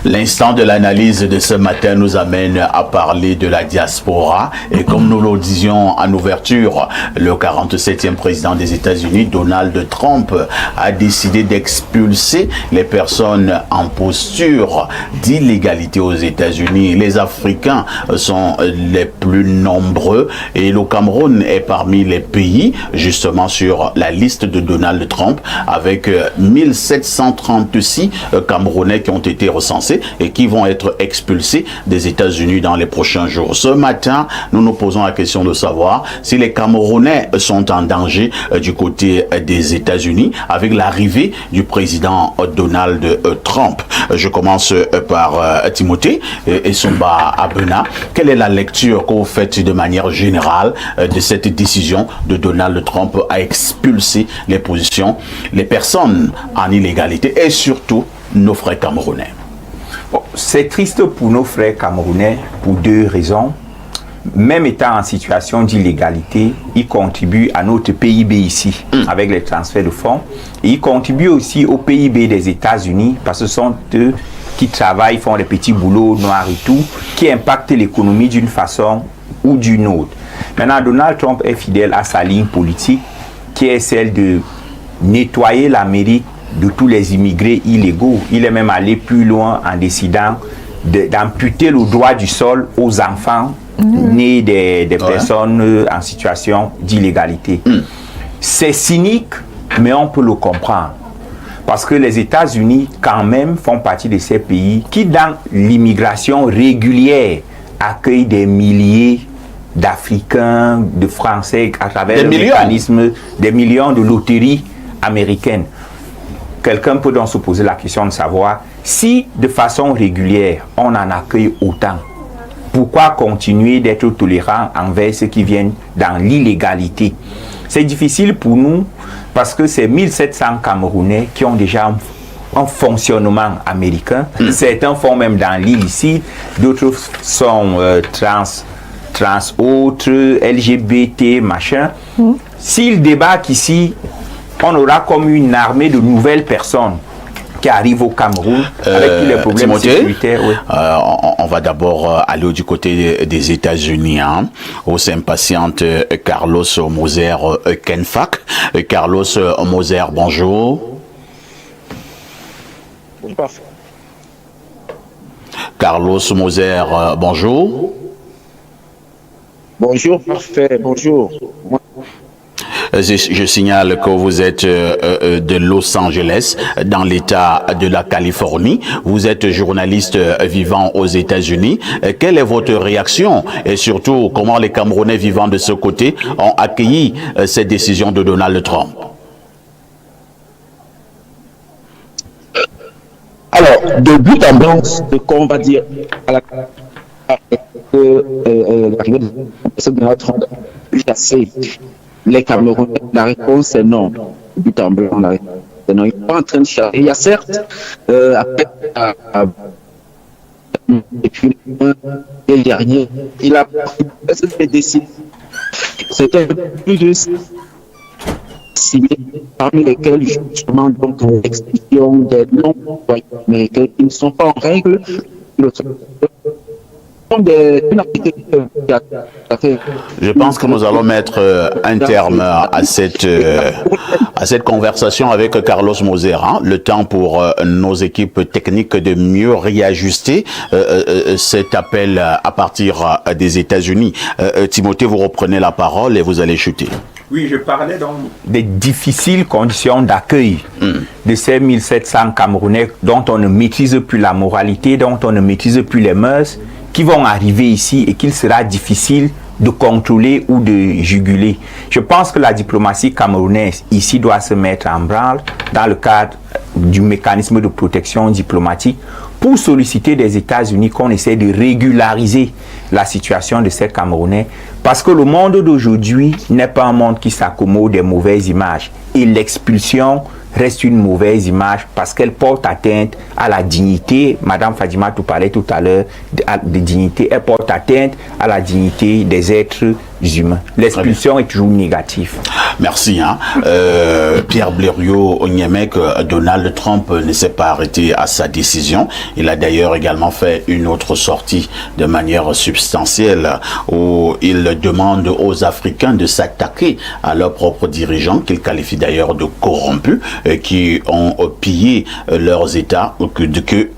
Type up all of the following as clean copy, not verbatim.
L'instant de l'analyse de ce matin nous amène à parler de la diaspora et comme nous le disions en ouverture, le 47e président des États-Unis, Donald Trump, a décidé d'expulser les personnes en posture d'illégalité aux États-Unis. Les Africains sont les plus nombreux et le Cameroun est parmi les pays justement sur la liste de Donald Trump avec 1736 Camerounais qui ont été recensés et qui vont être expulsés des États-Unis dans les prochains jours. Ce matin, nous nous posons la question de savoir si les Camerounais sont en danger du côté des États-Unis avec l'arrivée du président Donald Trump. Je commence par Timothée et Somba Abena. Quelle est la lecture que vous faites de manière générale de cette décision de Donald Trump à expulser les personnes en illégalité et surtout nos frères camerounais? Bon, c'est triste pour nos frères camerounais pour deux raisons. Même étant en situation d'illégalité, ils contribuent à notre PIB ici avec les transferts de fonds. Et ils contribuent aussi au PIB des États-Unis parce que ce sont eux qui travaillent, font les petits boulots noirs et tout, qui impactent l'économie d'une façon ou d'une autre. Maintenant, Donald Trump est fidèle à sa ligne politique qui est celle de nettoyer l'Amérique de tous les immigrés illégaux. Il est même allé plus loin en décidant d'amputer le droit du sol aux enfants nés des personnes en situation d'illégalité. C'est cynique, mais on peut le comprendre. Parce que les États-Unis, quand même, font partie de ces pays qui, dans l'immigration régulière, accueillent des milliers d'Africains, de Français, à travers le mécanisme des millions de loteries américaines. Quelqu'un peut donc se poser la question de savoir si, de façon régulière, on en accueille autant, pourquoi continuer d'être tolérant envers ceux qui viennent dans l'illégalité? C'est difficile pour nous parce que c'est 1700 Camerounais qui ont déjà un fonctionnement américain. Certains font même dans l'illicite, d'autres sont trans autres, LGBT, machin. S'ils débarquent ici, on aura comme une armée de nouvelles personnes qui arrivent au Cameroun avec tous les problèmes sécuritaires. Oui. On va d'abord aller du côté des États-Unis, où s'impatiente Carlos Moser Kenfak. Carlos Moser, bonjour. Parfait. Carlos Moser, bonjour. Bonjour, parfait, bonjour. Je signale que vous êtes de Los Angeles, dans l'État de la Californie. Vous êtes journaliste vivant aux États-Unis. Quelle est votre réaction et surtout comment les Camerounais vivant de ce côté ont accueilli cette décision de Donald Trump? Alors, de but en blanc, ce qu'on va dire à l'arrivée de Donald Trump, assez. Les Camerounais, la réponse est non. But en blanc, la réponse est non. Ils sont pas en train de chercher. Il y a certes, depuis le dernier, il a décidé. C'était plus de ciblés, parmi lesquels justement donc l'expulsion des non-employés américains qui ne sont pas en règle. Je pense que nous allons mettre un terme à cette conversation avec Carlos Moser. Le temps pour nos équipes techniques de mieux réajuster cet appel à partir des États-Unis. Timothée, vous reprenez la parole et vous allez chuter. Oui, je parlais donc des difficiles conditions d'accueil de ces 1700 Camerounais dont on ne maîtrise plus la moralité, dont on ne maîtrise plus les mœurs, qui vont arriver ici et qu'il sera difficile de contrôler ou de juguler. Je pense que la diplomatie camerounaise ici doit se mettre en branle dans le cadre du mécanisme de protection diplomatique pour solliciter des États-Unis qu'on essaie de régulariser la situation de ces Camerounais parce que le monde d'aujourd'hui n'est pas un monde qui s'accommode des mauvaises images et l'expulsion reste une mauvaise image parce qu'elle porte atteinte à la dignité. Madame Fadima parlait tout à l'heure de dignité. Elle porte atteinte à la dignité des êtres humains. L'expulsion est toujours négative. Merci. Pierre Blériot-Onyemec, Donald Trump ne s'est pas arrêté à sa décision. Il a d'ailleurs également fait une autre sortie de manière substantielle où il demande aux Africains de s'attaquer à leurs propres dirigeants, qu'il qualifie d'ailleurs de corrompus, qui ont pillé leurs États, que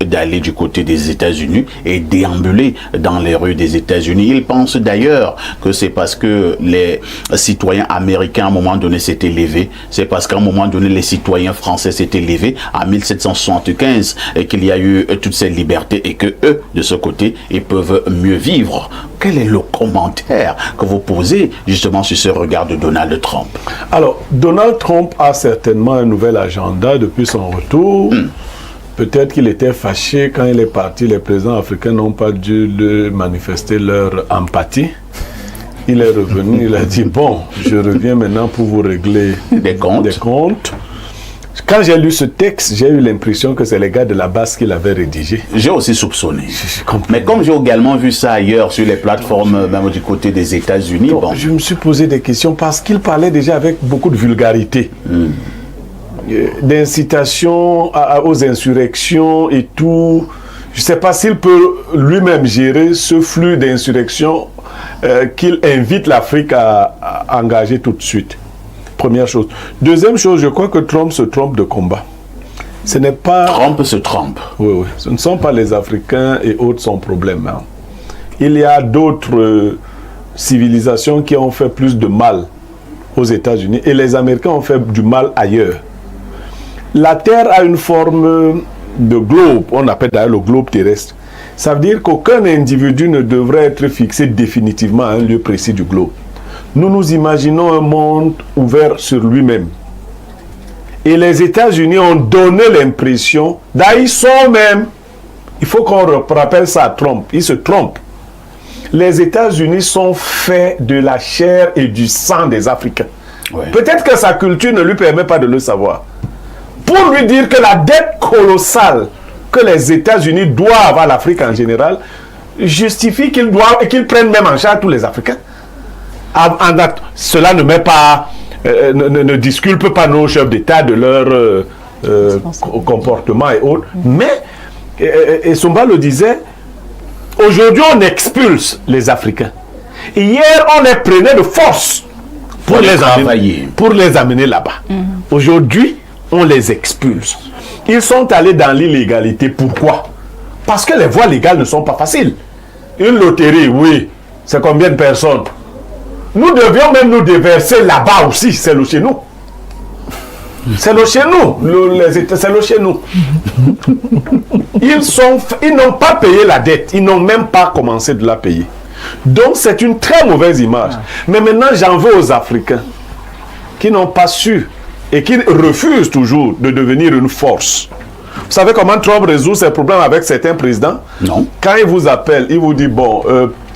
d'aller du côté des États-Unis et déambuler dans les rues des États-Unis. Il pense d'ailleurs que c'est parce que les citoyens américains à un moment donné s'étaient levés, c'est parce qu'à un moment donné les citoyens français s'étaient levés en 1775 et qu'il y a eu toutes ces libertés et que eux, de ce côté, ils peuvent mieux vivre. Quel est le commentaire que vous posez justement sur ce regard de Donald Trump? Alors, Donald Trump a certainement un nouvel agenda depuis son retour. Peut-être qu'il était fâché quand il est parti. Les présidents africains n'ont pas dû lui manifester leur empathie. Il est revenu, il a dit, bon, je reviens maintenant pour vous régler des comptes. Quand j'ai lu ce texte, j'ai eu l'impression que c'est les gars de la base qui l'avaient rédigé. J'ai aussi soupçonné. Mais comme j'ai également vu ça ailleurs sur les plateformes, même du côté des États-Unis, bon. Je me suis posé des questions parce qu'il parlait déjà avec beaucoup de vulgarité. D'incitation aux insurrections et tout. Je ne sais pas s'il peut lui-même gérer ce flux d'insurrections qu'il invite l'Afrique à engager tout de suite. Première chose. Deuxième chose, je crois que Trump se trompe de combat. Ce n'est pas... Trump se trompe. Oui. Ce ne sont pas les Africains et autres son problème. Il y a d'autres civilisations qui ont fait plus de mal aux États-Unis et les Américains ont fait du mal ailleurs. La Terre a une forme de globe, on appelle d'ailleurs le globe terrestre. Ça veut dire qu'aucun individu ne devrait être fixé définitivement à un lieu précis du globe. Nous nous imaginons un monde ouvert sur lui-même. Et les États-Unis ont donné l'impression, d'ailleurs ils sont même, il faut qu'on rappelle ça à Trump, ils se trompent. Les États-Unis sont faits de la chair et du sang des Africains. Ouais. Peut-être que sa culture ne lui permet pas de le savoir. Pour lui dire que la dette colossale que les États-Unis doivent à l'Afrique en général justifie qu'ils prennent même en charge tous les Africains. Cela ne met pas, ne disculpe pas nos chefs d'État de leur comportement et autres. Mais, et Sumba le disait, aujourd'hui on expulse les Africains. Hier on les prenait de force pour les amener là-bas. Aujourd'hui on les expulse. Ils sont allés dans l'illégalité. Pourquoi? Parce que les voies légales ne sont pas faciles. Une loterie, oui, c'est combien de personnes? Nous devions même nous déverser là-bas aussi, c'est le chez nous. C'est le chez nous, c'est le chez nous. Ils n'ont pas payé la dette, ils n'ont même pas commencé de la payer. Donc c'est une très mauvaise image. Mais maintenant j'en veux aux Africains qui n'ont pas su et qui refusent toujours de devenir une force. Vous savez comment Trump résout ses problèmes avec certains présidents? Non. Quand il vous appelle, il vous dit, bon,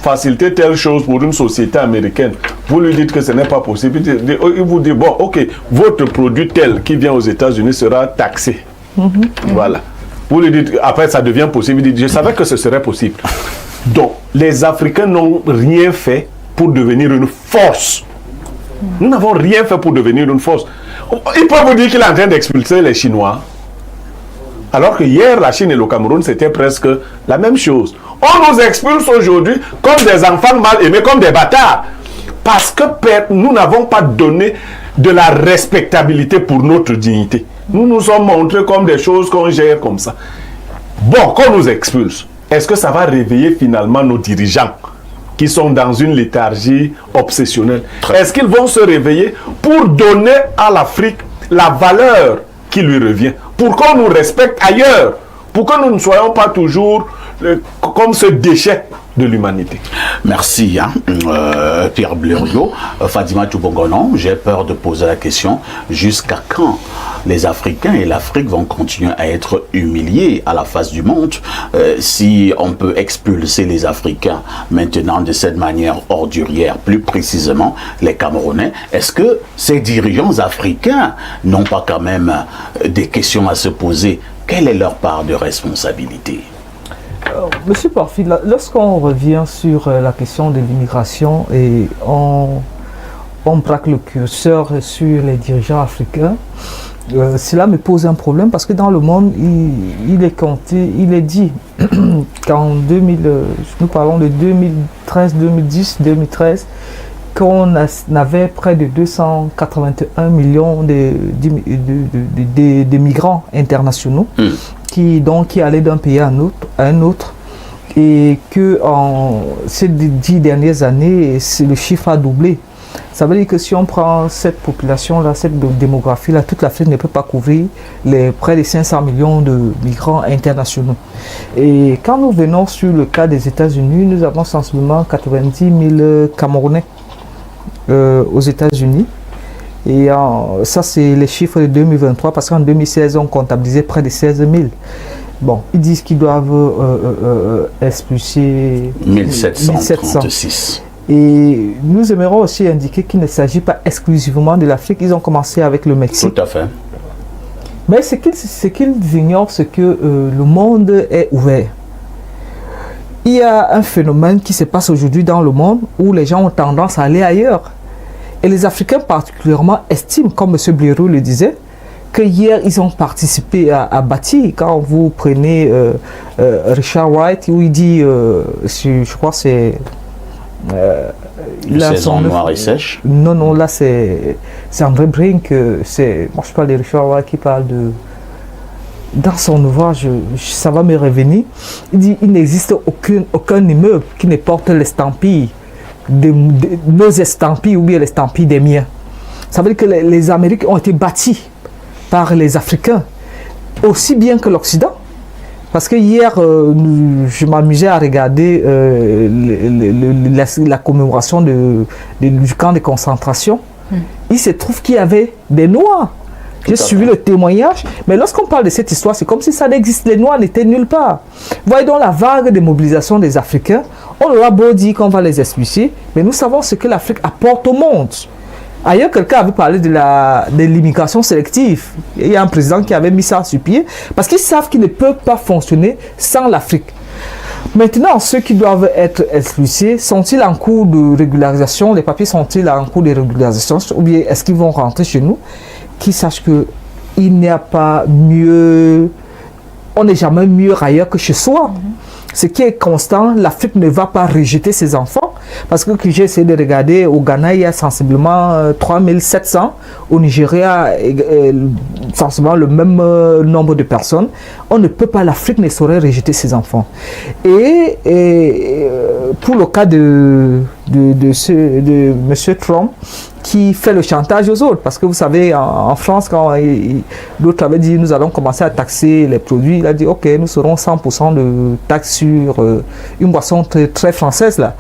faciliter telle chose pour une société américaine, vous lui dites que ce n'est pas possible. Il vous dit, bon, ok, votre produit tel qui vient aux États-Unis sera taxé. Voilà. Vous lui dites, après ça devient possible. Il dit, je savais que ce serait possible. Donc, les Africains n'ont rien fait pour devenir une force. Nous n'avons rien fait pour devenir une force. Il peut vous dire qu'il est en train d'expulser les Chinois. Alors que hier, la Chine et le Cameroun, c'était presque la même chose. On nous expulse aujourd'hui comme des enfants mal aimés, comme des bâtards. Parce que nous n'avons pas donné de la respectabilité pour notre dignité. Nous nous sommes montrés comme des choses qu'on gère comme ça. Bon, qu'on nous expulse, est-ce que ça va réveiller finalement nos dirigeants qui sont dans une léthargie obsessionnelle? Est-ce qu'ils vont se réveiller pour donner à l'Afrique la valeur qui lui revient, pour qu'on nous respecte ailleurs, pour que nous ne soyons pas toujours comme ce déchet de l'humanité? Merci, Pierre Blériot. Fadima Toubongonon, j'ai peur de poser la question, jusqu'à quand les Africains et l'Afrique vont continuer à être humiliés à la face du monde si on peut expulser les Africains maintenant de cette manière ordurière, plus précisément les Camerounais? Est-ce que ces dirigeants africains n'ont pas quand même des questions à se poser? Quelle est leur part de responsabilité? Monsieur Porphyre, lorsqu'on revient sur la question de l'immigration et on on braque le curseur sur les dirigeants africains, cela me pose un problème parce que dans le monde, il est compté, il est dit qu'en 2000, nous parlons de 2013, 2010, 2013, qu'on avait près de 281 millions de migrants internationaux qui allaient d'un pays à un autre, et que en ces 10 dernières années, le chiffre a doublé. Ça veut dire que si on prend cette population-là, cette démographie-là, toute l'Afrique ne peut pas couvrir les près de 500 millions de migrants internationaux. Et quand nous venons sur le cas des États-Unis, nous avons sensiblement 90 000 Camerounais aux États-Unis. Et ça, c'est les chiffres de 2023, parce qu'en 2016, on comptabilisait près de 16 000. Bon, ils disent qu'ils doivent expulser 1736. Et nous aimerons aussi indiquer qu'il ne s'agit pas exclusivement de l'Afrique. Ils ont commencé avec le Mexique. Tout à fait. Mais ce qu'ils ignorent, c'est que le monde est ouvert. Il y a un phénomène qui se passe aujourd'hui dans le monde où les gens ont tendance à aller ailleurs. Et les Africains particulièrement estiment, comme M. Blérou le disait, que hier ils ont participé à bâtir. Quand vous prenez Richard Wright, où il dit, je crois que c'est... Une saison noire et sèche. Non, là c'est André Brink. Moi je parle de Richard Wright qui parle de... Dans son ouvrage, ça va me revenir. Il dit il n'existe aucun immeuble qui ne porte l'estampille de nos estampilles ou bien l'estampille des miens. Ça veut dire que les Amériques ont été bâties par les Africains, aussi bien que l'Occident. Parce que hier, je m'amusais à regarder la commémoration du camp de concentration. Il se trouve qu'il y avait des Noirs. J'ai suivi le témoignage, mais lorsqu'on parle de cette histoire, c'est comme si ça n'existait, les Noirs n'étaient nulle part. Voyez donc la vague de mobilisation des Africains, on aura beau dire qu'on va les expulser, mais nous savons ce que l'Afrique apporte au monde. Ailleurs, quelqu'un avait parlé de l'immigration sélective. Il y a un président qui avait mis ça sur pied, parce qu'ils savent qu'ils ne peuvent pas fonctionner sans l'Afrique. Maintenant, ceux qui doivent être expulsés, sont-ils en cours de régularisation? Les papiers sont-ils en cours de régularisation? Ou bien est-ce qu'ils vont rentrer chez nous? Qu'ils sachent qu'il n'y a pas mieux, on n'est jamais mieux ailleurs que chez soi. Ce qui est constant, l'Afrique ne va pas rejeter ses enfants, parce que j'ai essayé de regarder, au Ghana il y a sensiblement 3700, au Nigeria sensiblement le même nombre de personnes. On ne peut pas, l'Afrique ne saurait rejeter ses enfants. Et pour le cas de M. Trump, qui fait le chantage aux autres, parce que vous savez, en France, quand l'autre avait dit nous allons commencer à taxer les produits, il a dit ok, nous serons 100% de taxe sur une boisson très, très française là.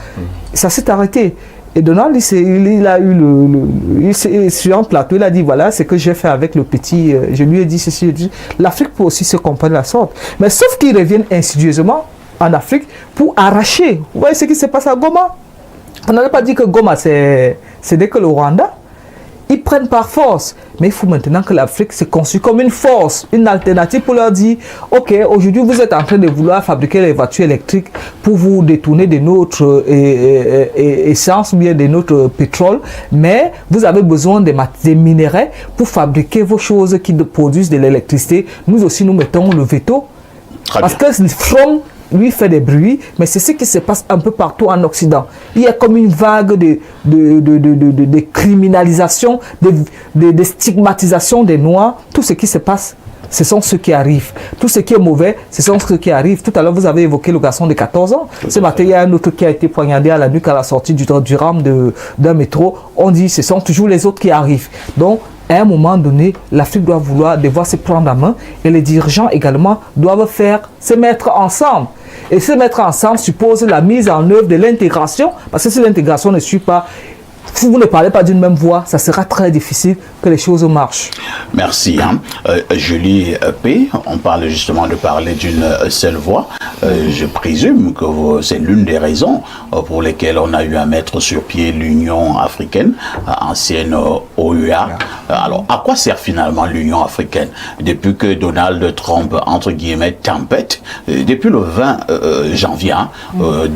Ça s'est arrêté. Et Donald, il a eu sur un plateau, il a dit voilà ce que j'ai fait avec le petit, je lui ai dit ceci, l'Afrique peut aussi se comprendre de la sorte. Mais sauf qu'ils reviennent insidieusement en Afrique pour arracher. Vous voyez ce qui se passe à Goma? On n'allait pas dire que Goma c'est dès que le Rwanda. Ils prennent par force. Mais il faut maintenant que l'Afrique se construise comme une force, une alternative pour leur dire ok, aujourd'hui vous êtes en train de vouloir fabriquer les voitures électriques pour vous détourner de notre essence ou bien de notre pétrole, mais vous avez besoin des minéraux pour fabriquer vos choses qui produisent de l'électricité. Nous aussi nous mettons le veto. Parce que le front lui fait des bruits, mais c'est ce qui se passe un peu partout en Occident. Il y a comme une vague de criminalisation, de stigmatisation des Noirs. Tout ce qui se passe, ce sont ceux qui arrivent. Tout ce qui est mauvais, ce sont ceux qui arrivent. Tout à l'heure, vous avez évoqué le garçon de 14 ans. Ce matin, il y a un autre qui a été poignardé à la nuque à la sortie du rame d'un métro. On dit ce sont toujours les autres qui arrivent. Donc, à un moment donné, l'Afrique doit devoir se prendre en main et les dirigeants également doivent se mettre ensemble. Et se mettre ensemble suppose la mise en œuvre de l'intégration, parce que si l'intégration ne suit pas, si vous ne parlez pas d'une même voix, ça sera très difficile que les choses marchent. Merci. Julie P., on parle justement de parler d'une seule voix. Je présume que c'est l'une des raisons pour lesquelles on a eu à mettre sur pied l'Union africaine, ancienne OUA. Alors, à quoi sert finalement l'Union africaine? Depuis que Donald Trump, entre guillemets, tempête, depuis le 20 janvier,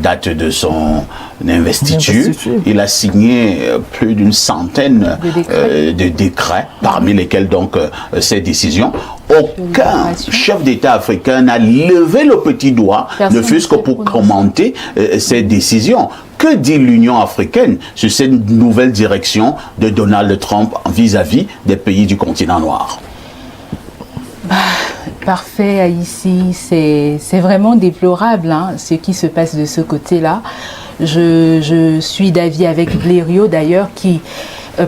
date de son investiture, il a signé plus d'une centaine de décrets, parmi lesquels donc ces décisions. Aucun chef d'État africain n'a levé le petit doigt, ne fût-ce que pour commenter ces décisions. Que dit l'Union africaine sur cette nouvelle direction de Donald Trump vis-à-vis des pays du continent noir? Parfait, ici, c'est vraiment déplorable ce qui se passe de ce côté-là. Je suis d'avis avec Blériot d'ailleurs qui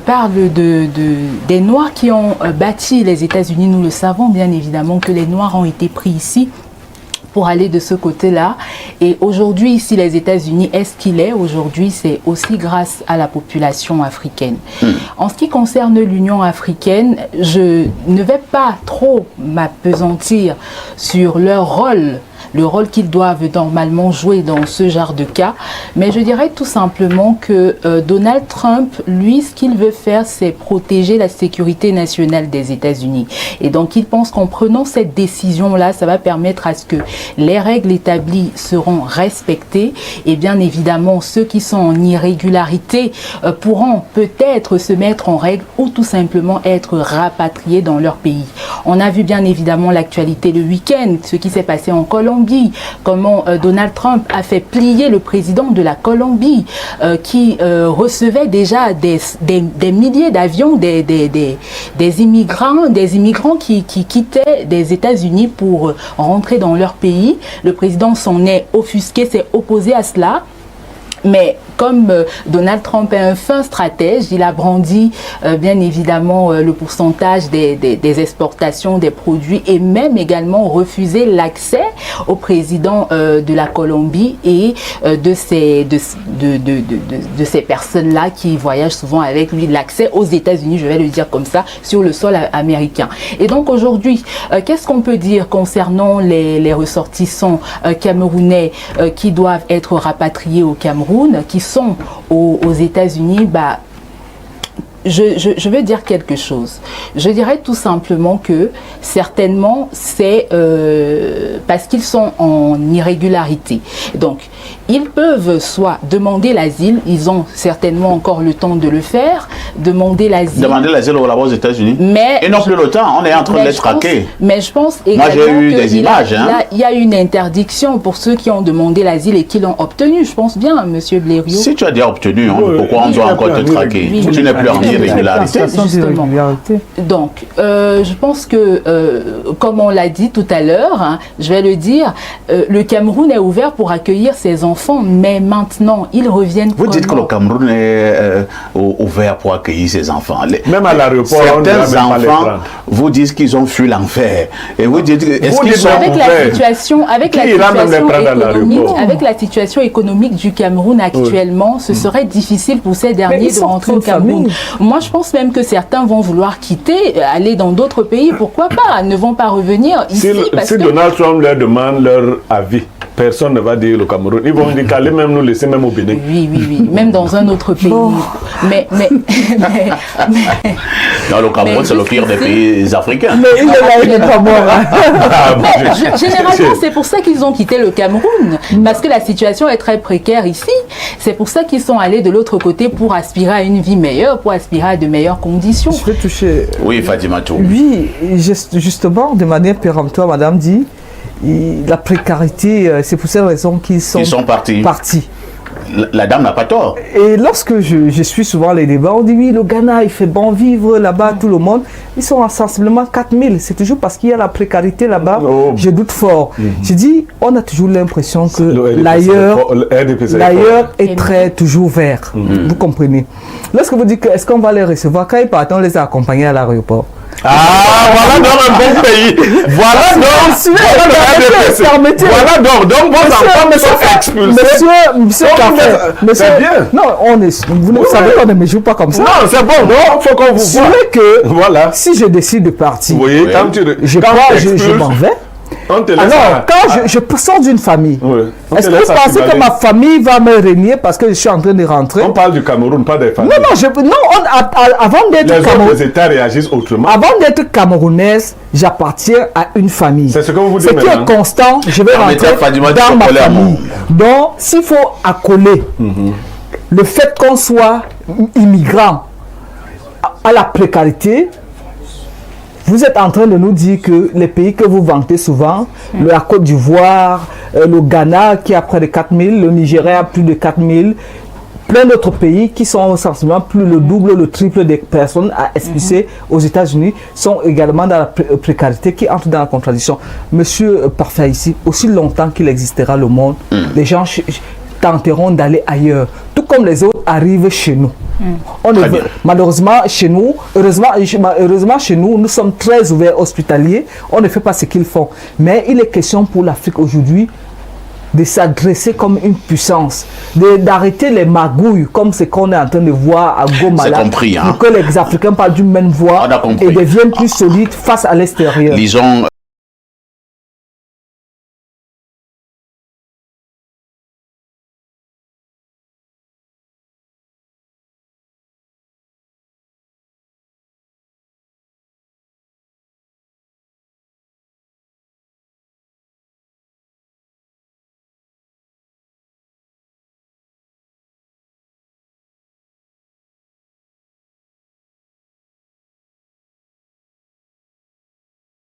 parle des Noirs qui ont bâti les États-Unis. Nous le savons bien évidemment que les Noirs ont été pris ici pour aller de ce côté-là. Et aujourd'hui, ici, les États-Unis, est-ce qu'il est aujourd'hui, c'est aussi grâce à la population africaine. En ce qui concerne l'Union africaine, je ne vais pas trop m'appesantir sur leur rôle, le rôle qu'ils doivent normalement jouer dans ce genre de cas. Mais je dirais tout simplement que Donald Trump, lui, ce qu'il veut faire, c'est protéger la sécurité nationale des États-Unis. Et donc, il pense qu'en prenant cette décision-là, ça va permettre à ce que les règles établies seront respectées. Et bien évidemment, ceux qui sont en irrégularité pourront peut-être se mettre en règle ou tout simplement être rapatriés dans leur pays. On a vu bien évidemment l'actualité le week-end, ce qui s'est passé en Colombie, comment Donald Trump a fait plier le président de la Colombie qui recevait déjà des milliers d'avions, des immigrants qui quittaient des États-Unis pour rentrer dans leur pays. Le président s'en est offusqué, s'est opposé à cela. Mais comme Donald Trump est un fin stratège, il a brandi bien évidemment le pourcentage des exportations des produits et même également refusé l'accès au président de la Colombie et de ces personnes-là qui voyagent souvent avec lui, l'accès aux États-Unis, je vais le dire comme ça, sur le sol américain. Et donc aujourd'hui, qu'est-ce qu'on peut dire concernant les ressortissants camerounais qui doivent être rapatriés au Cameroun, qui sont aux États-Unis? Je veux dire quelque chose. Je dirais tout simplement que certainement c'est parce qu'ils sont en irrégularité. Donc, ils peuvent soit demander l'asile, ils ont certainement encore le temps de le faire, demander l'asile. Demander l'asile aux États-Unis. Mais et non plus le temps, on est en train de les traquer. Mais je pense également qu'il y a une interdiction pour ceux qui ont demandé l'asile et qui l'ont obtenu. Je pense bien, Monsieur Blériot. Si tu as déjà obtenu, pourquoi on doit encore te traquer? Tu n'es plus en irrégularité. Justement. Donc, je pense que, comme on l'a dit tout à l'heure, je vais le dire, le Cameroun est ouvert pour accueillir ses enfants, mais maintenant, ils reviennent. Vous dites que le Cameroun est ouvert pour accueillir ses enfants. Même à l'aéroport, certains enfants vous disent qu'ils ont fui l'enfer. Et vous dites, est-ce qu'ils sont avec la situation économique du Cameroun actuellement, ce serait difficile pour ces derniers de rentrer au Cameroun. Moi, je pense même que certains vont vouloir quitter, aller dans d'autres pays. Pourquoi pas? Ne vont pas revenir ici. Si Donald Trump leur demande leur avis, personne ne va dire le Cameroun. Ils vont dire qu'allez même nous laisser même au Bénin. Oui, même dans un autre pays. Non, le Cameroun, c'est le pire des pays africains. Mais il n'est pas mort. Généralement, c'est pour ça qu'ils ont quitté le Cameroun. Parce que la situation est très précaire ici. C'est pour ça qu'ils sont allés de l'autre côté pour aspirer à une vie meilleure, pour aspirer à de meilleures conditions. Je vais toucher. Oui, Fatima Tour. Oui, justement, de manière péremptoire, madame dit, la précarité, c'est pour cette raison qu'ils sont partis. La dame n'a pas tort. Et lorsque je suis souvent les débats, on dit oui, le Ghana, il fait bon vivre là-bas, tout le monde. Ils sont sensiblement 4000. C'est toujours parce qu'il y a la précarité là-bas. Je doute fort. Je dis, on a toujours l'impression que l'ailleurs est toujours vert. Vous comprenez? Lorsque vous dites, est-ce qu'on va les recevoir? Quand ils partent, on les a accompagnés à l'aéroport. Voilà donc un bon pays. Voilà donc vos enfants sont expulsés. Monsieur c'est bien. Non, vous savez qu'on ne me joue pas comme ça. Non, c'est bon, non, faut qu'on vous voit. Que si je décide de partir, je m'en vais. On te laisse Alors, quand je sors d'une famille, Ouais. On est-ce te que laisse vous pensez que Kibale. ma famille va me régner parce que je suis en train de rentrer? On parle du Cameroun, pas des familles. Avant d'être Les Cameroun- autres États réagissent autrement. Avant d'être camerounaise, j'appartiens à une famille. C'est ce que vous vous Ce dites qui est maintenant. constant, je vais Permettez à rentrer Fadima de dans ma s'accoler à famille. moi. Donc, s'il faut accoler le fait qu'on soit immigrant à la précarité, vous êtes en train de nous dire que les pays que vous vantez souvent, la Côte d'Ivoire, le Ghana qui a près de 4000, le Nigeria a plus de 4000, plein d'autres pays qui sont sensiblement plus le double, le triple des personnes à expulser aux États-Unis sont également dans la précarité qui entre dans la contradiction. Monsieur Parfait ici, aussi longtemps qu'il existera le monde, les gens tenteront d'aller ailleurs, tout comme les autres arrivent chez nous. Malheureusement, chez nous, heureusement chez nous, nous sommes très ouverts hospitaliers, on ne fait pas ce qu'ils font. Mais il est question pour l'Afrique aujourd'hui de s'adresser comme une puissance, d'arrêter les magouilles comme ce qu'on est en train de voir à Goma, C'est compris, hein. pour que les Africains parlent d'une même voix On a compris. et deviennent plus solides face à l'extérieur. Lisons